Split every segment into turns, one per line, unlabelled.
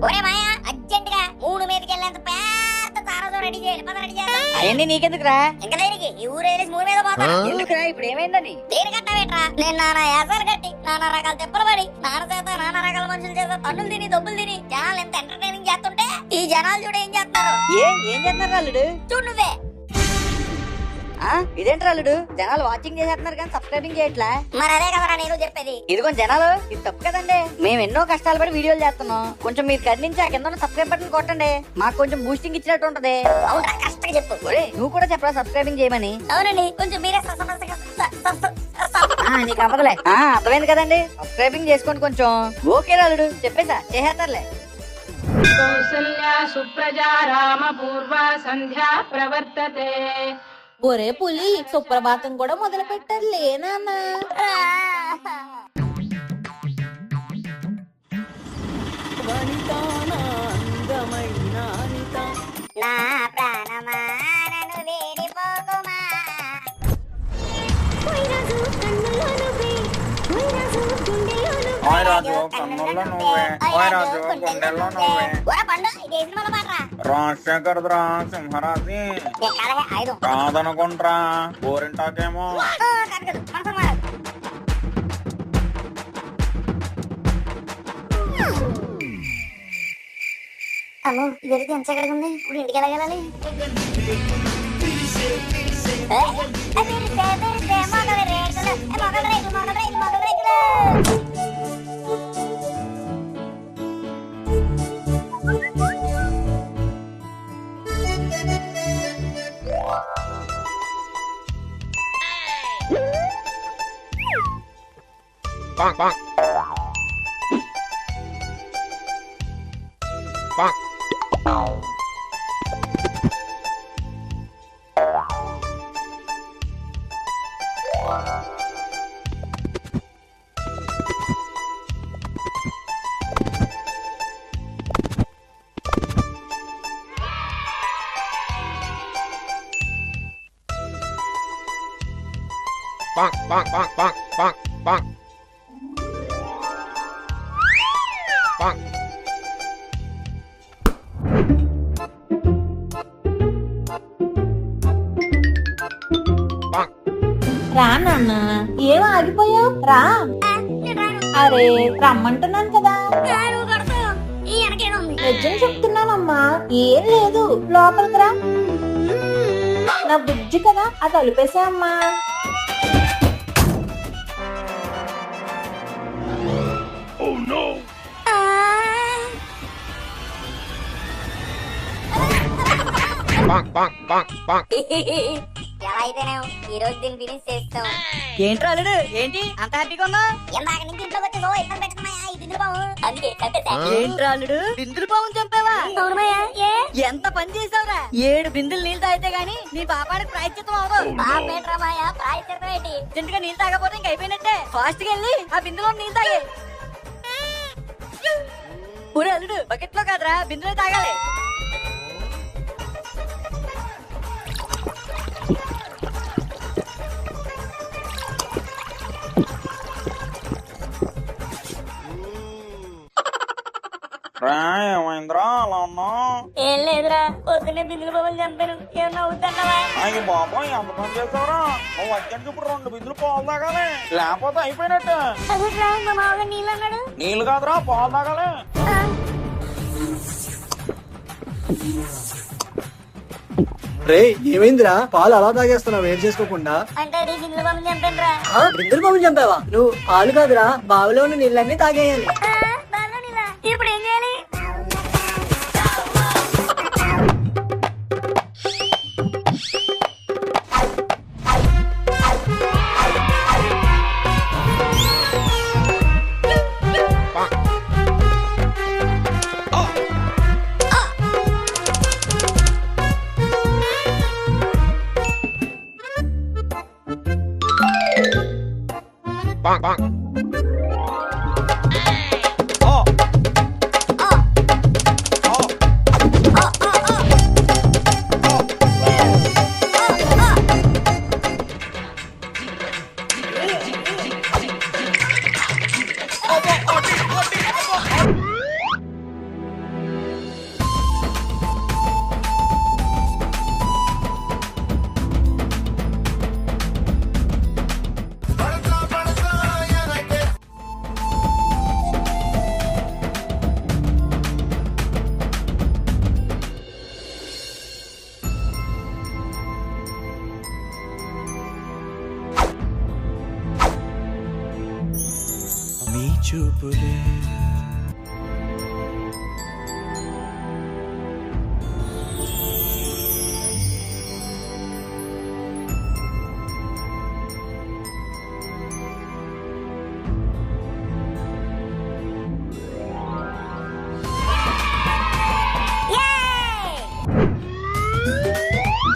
ఒరే మాయా అర్జెంట్ గా 3 మీదకి వెళ్ళేంత పెద్ద తారాజు రెడీ చేయాలి. పద రెడీ చేద్దాం.
అవన్నీ నీకెందుకురా?
ఇంకా దేనికి? ఈ ఊరు వదిలేసి 3 మీద పోతా.
ఎందుకురా? ఇప్పుడు ఏమైందని?
దేని కట్టావేట్రా? నేను నానా యాసాలు కట్టి నానా రకాల తెప్పలు పడి నాన్న చేత నానా రకాల మనుషుల చేత తన్నులు తిని దొబ్బులు తిని జనాలు ఎంత ఎంటర్టైనింగ్ చేస్తుంటే ఈ జనాలు చూడ ఏం చేస్తారు?
ఏం చేస్తున్నారు అల్లుడు?
చూడు నువ్వే.
ఇదేంటి అల్లుడు? జనాలు వాచింగ్ చేసేస్తున్నారు కానీ సబ్స్క్రైబింగ్ చేయట్లా.
మరి అదే కదరా నేను చెప్పేది.
ఇదిగో జనాలు, ఇది తప్పు కదండి. మేము ఎన్నో కష్టాలు పడి వీడియోలు చేస్తున్నాం. కొంచెం మీరు కర్ణించి ఆ కింద సబ్స్క్రైబ్ బటన్ కొట్టండి. మాకు కొంచెం బూస్టింగ్ ఇచ్చినట్టు ఉంటది.
అవునా? కష్టంగా చెప్పు.
నువ్వు కూడా చెప్పరా సబ్స్క్రైబింగ్ చేయమని?
అవునండి, కొంచెం మీరే
నీకు అవ్వదులే. అర్థమైంది కదండి. సబ్స్క్రైబింగ్ చేసుకోండి కొంచెం. ఓకే అల్లుడు, చెప్పేసా చేసేస్తారులే.
కౌసల్యా సుప్రజా రామ పూర్వ సంధ్యా ప్రవర్తతే.
ఒరే పులి, సుప్రభాతం కూడా మొదలు పెట్టారు లేనా?
నా ప్రాణమా నన్ను వేడిపోకుమా.
ఓయ్ రాజు కన్నుల్లో నువ్వే, ఓయ్ రాజు గుండెల్లో నువ్వే. రాజశేఖర్రా సింహరాశి కాదనుకుంట్రా, గోరింటాకేమో.
అమ్మో, ఇదైతే ఎంత ఎక్కడికి ఉంది? ఇప్పుడు ఇంటికి వెళ్ళగలాలి.
రా నాన్న, ఏం ఆగిపోయావు? రా. అరే రమ్మంటున్నాను కదా. నిజం చెప్తున్నానమ్మా, ఏం లేదు, లోపలికి రా. నా బుజ్జి కదా, అది తలుపేసా అమ్మా.
ఎలా అయితేనే ఈ రోజు దీన్ని ఫినిష్ చేస్తాం.
ఏంట్రా అల్లుడు, ఏంటి అంత హ్యాపీగా ఉన్నా?
ఇందాక నుంచి ఇంట్లోకి వచ్చి ఇబ్బంది పెట్టుకున్నాయా ఈ బిందులు బాబు, అందుకే చంపేశా.
ఏంట్రా అల్లుడు, బిందులు పావును చంపావా? ఎంత పని చేసావురా? 7 బిందులు నీళ్ళు తాగితే గానీ నీ పాపానికి ప్రాయశ్చిత్తం అవదు. చింతగా నీళ్ళు తాగపోతే ఇంక అయిపోయినట్టే. ఫాస్ట్ గా వెళ్ళి ఆ బిందులో నీళ్ళు తాగే. ఊరే అల్లుడు, బకెట్ లో కాదురా, బిందులో తాగాలి.
ఏమైందిరా అలా ఉన్నావు?
ఏం లేదురా, పొద్దున్నే బిందులు బాబుని చంపాను. ఏమన్నా అవుతున్నావా?
అయ్యి బాబాయ్, ఎంత పని చేస్తావురా? నువ్వు వచ్చానికి ఇప్పుడు 2 బిందులు పాలు తాగాలి, లేకపోతే అయిపోయినట్టే.
అదేట్రా, మా మామగా నీళ్ళు అన్నాడు.
నీళ్ళు కాదురా, పాలు తాగాలి.
రే ఏమైందిరా? పాలు అలా తాగేస్తున్నావు ఏం చేసుకోకుండా?
అంటే బిందులు బాబుని చంపాను రా.
బిందులు పావును చంపావా? నువ్వు పాలు కాదురా, బావిలో ఉన్న నీళ్ళన్నీ తాగేయాలి.
ఇప్పుడు ఏం చేయాలి?
చూపులే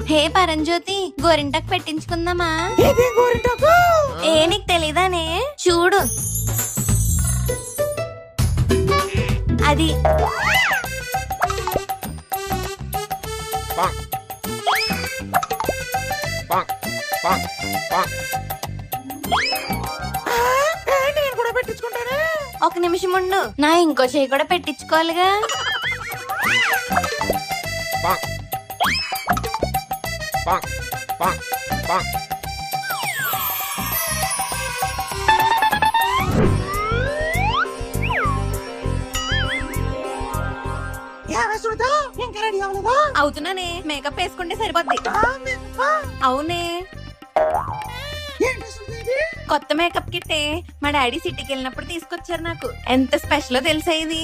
హే పరంజ్యోతి గోరింటకు పెట్టించుకుందామా? ఏ నీకు తెలీదానే? చూడు అది ఒక నిమిషం ఉండు, నా ఇంకో చేయి కూడా పెట్టించుకోవాలిగా. అవుతున్నానే, మేకప్ వేసుకుంటే సరిపోద్ది. అవునే, కొత్త మేకప్ కిట్టే మా డాడీ సిటీకి వెళ్ళినప్పుడు తీసుకొచ్చారు. నాకు ఎంత స్పెషల్ తెలుసా ఇది.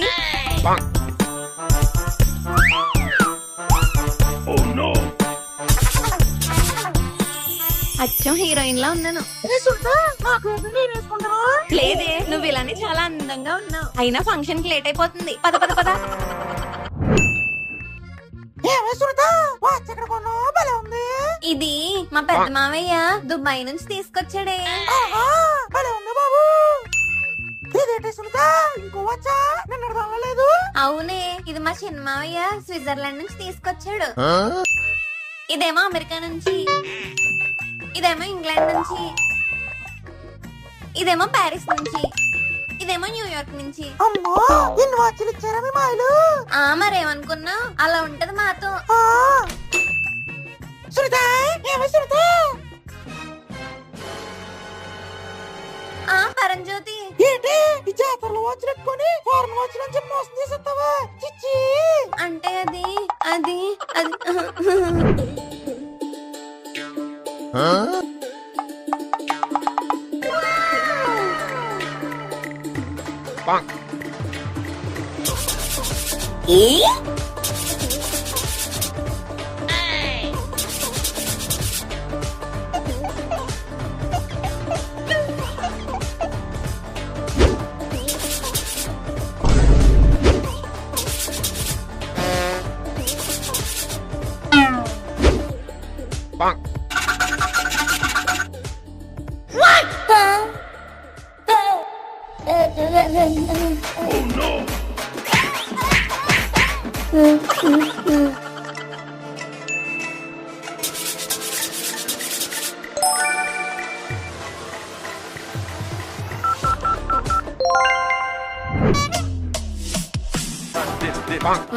అచ్చం హీరోయిన్ లా ఉన్నాను. లేదే, నువ్వు ఇలానే చాలా అందంగా ఉన్నావు. అయినా ఫంక్షన్ కి లేట్ అయిపోతుంది. పద పద పద. ఇది మా పెద్ద మావయ్య దుబాయ్ నుంచి తీసుకొచ్చాడే. అవునే, ఇది మా చిన్న మావయ్య స్విట్జర్లాండ్ నుంచి తీసుకొచ్చాడు. ఇదేమో అమెరికా నుంచి, ఇదేమో ఇంగ్లాండ్ నుంచి, ఇదేమో ప్యారిస్ నుంచి, ఇదేమో న్యూయార్క్ నుంచి. మరేమనుకున్నా, అలా ఉంటది మాతో. పరంజ్యోతి అంటే అది అది అది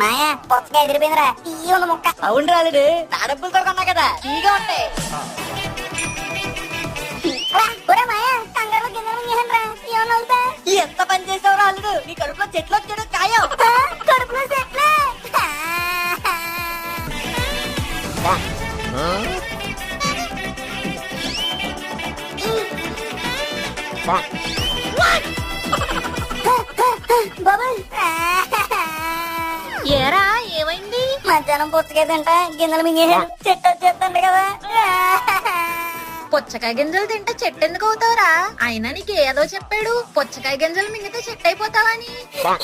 మాయా పొచ్చగా ఎదిరిపోయిందిరా. ఈ ఉన్న మొక్క.
అవును రాలుడు, నా డబ్బులతో కొన్నా కదా, ఈగా ఉంటాయి.
మాయా కంగారు గింజలు ఏమన్నా
ఎంత పని చేసావు రాలుడు, నీ కడుపులో చెట్లు వచ్చాడు ఖాయం.
కడుపులో చెట్లే.
ఏరా ఏమైంది?
మధ్యాహ్నం పుచ్చకాయ తింటా గింజలు మింగేసాడు. చెట్టు వచ్చేస్తండి కదా.
పుచ్చకాయ గింజలు తింటే చెట్టు ఎందుకు అవుతావురా? అయినా నీకు ఏదో చెప్పాడు, పుచ్చకాయ గింజలు మింగితే చెట్టు అయిపోతావని.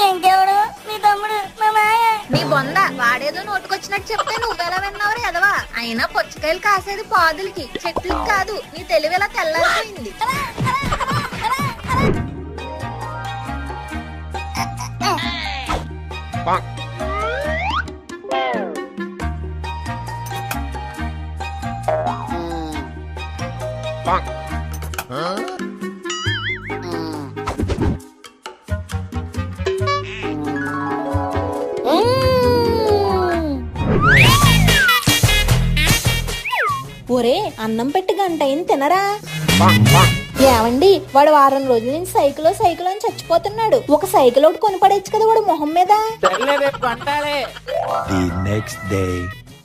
ఇంకెవడు? మీ తమ్ముడు, మా మాయ.
నీ బొంద, వాడేదో నోటుకొచ్చినట్టు చెప్తే నువ్వెలా విన్నావురా ఎదవా? అయినా పుచ్చకాయలు కాసేది పాదులకి, చెట్లకి కాదు. నీ తెలివి ఎలా తెల్లారిపోయింది.
ఒరే, అన్నం పెట్టి గంట అయింది తినరా? ఏమండి, వాడు వారం రోజుల నుంచి సైకిల్ సైకిల్ అని చచ్చిపోతున్నాడు. ఒక సైకిల్ ఒకటి కొనిపడేచ్చు కదా వాడు మొహం మీద.
The next day.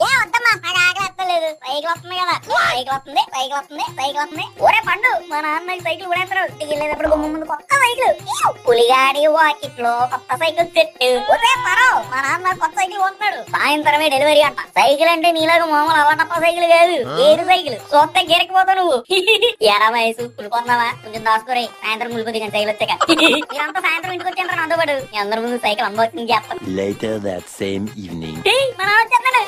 ఏ వద్దమ్మా, నాకు ఆకలి లేదు. సైకిల్ వస్తుంది కదా, సైకిల్ వస్తుంది సైకిల్ వస్తుంది సైకిల్ వస్తుంది. ఒరే పండు, మా నాన్న నాకు సైకిల్ కొనేస్తాడు. వెళ్ళేటప్పుడు గుమ్మ ముందు కొత్త సైకిల్, పులిగాడి వాకిట్లో కొత్త సైకిల్ సెట్. ఒరే పరావు, మా నాన్న నాకు కొత్త సైకిల్ కొంటున్నాడు. సాయంత్రమే డెలివరీ అంట. సైకిల్ అంటే నీలాగా మామూలు అవ్వటప్ప సైకిల్ కాదు, ఏడు సైకిల్. చూస్తే గిరకపోతావు నువ్వు. ఎరా వయసు కులిపోతున్నావా, కొంచెం దాచుకోరే, సాయంత్రం ములిపోతుంది కానీ సైకిల్ వచ్చాక. మీరంతా సాయంత్రం ఇంటికి వచ్చారు నాతో పాటు, మీ అందరి ముందు సైకిల్ అన్బాక్సింగ్ చేస్తాం.
Later that same evening.
మా నాన్న వచ్చేస్తున్నాడు.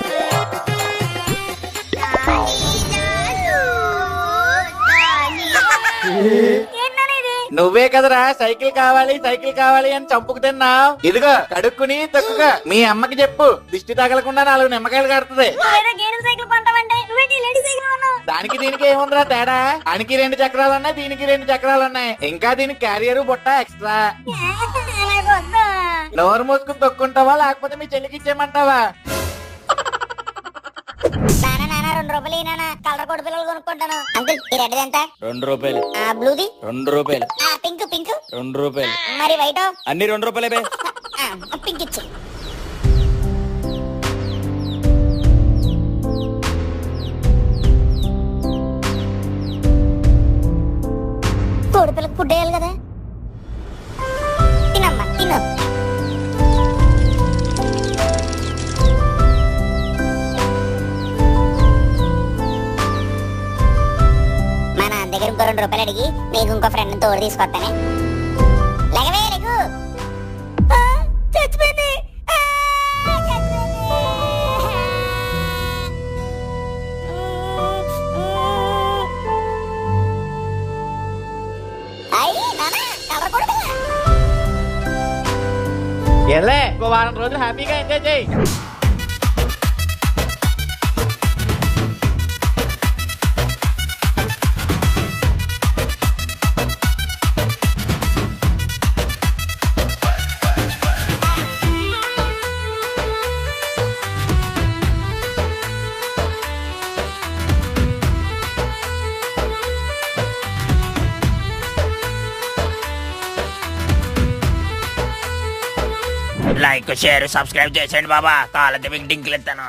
ఏంటనేది?
నువ్వే కదరా సైకిల్ కావాలి అని చంపుకు తిన్నావు. ఇదిగో కడుక్కుని తక్కువ మీ అమ్మకి చెప్పు, దిష్టి తగలకుండా 4 నిమ్మకాయలు కడుతుంది.
నువ్వేదో గేదెల సైకిల్ కొంటావంటే నువ్వేంటి లేడీ సైకిల్ కొన్నావు?
దానికి దీనికి ఏముందిరా తేడా? దానికి 2 చక్రాలు ఉన్నాయి, దీనికి 2 చక్రాలు ఉన్నాయి. ఇంకా దీనికి క్యారియర్ బుట్ట ఎక్స్ట్రా.
నాకు వద్దా?
నోరు మూసుకుని తొక్కుంటావా లేకపోతే మీ చెల్లికి ఇచ్చేయమంటావా?
నాన్న 2 రూపాయలు నాన్న, కలర్ కోడి పిల్లలు కొనుక్కుంటాను. అంకుల్ ఈ రెడ్ ఎంత?
2 రూపాయలు.
ఆ బ్లూది?
2 రూపాయలు.
ఆ పింక్
2 రూపాయలు.
మరి వైట్?
అన్ని 2 రూపాయలే బే.
పింక్ ఇచ్చు. కోడి పిల్లకి ఫుడ్ వేయాలి కదా, తినమ్మా తిను. మా నాన్న దగ్గర ఇంకో 2 రూపాయలు అడిగి నీకు ఇంకో ఫ్రెండ్ తోడు తీసుకొస్తానే. లగవే లెగు. చచ్చిపోయింది.
ఎల్లే ఇంకో వారం రోజులు హ్యాపీగా ఎంజాయ్ చేయి.
లైక్ షేర్ సబ్స్క్రైబ్ చేసేయండి బాబా. కాళ్ళ డింకులు ఎత్తాను.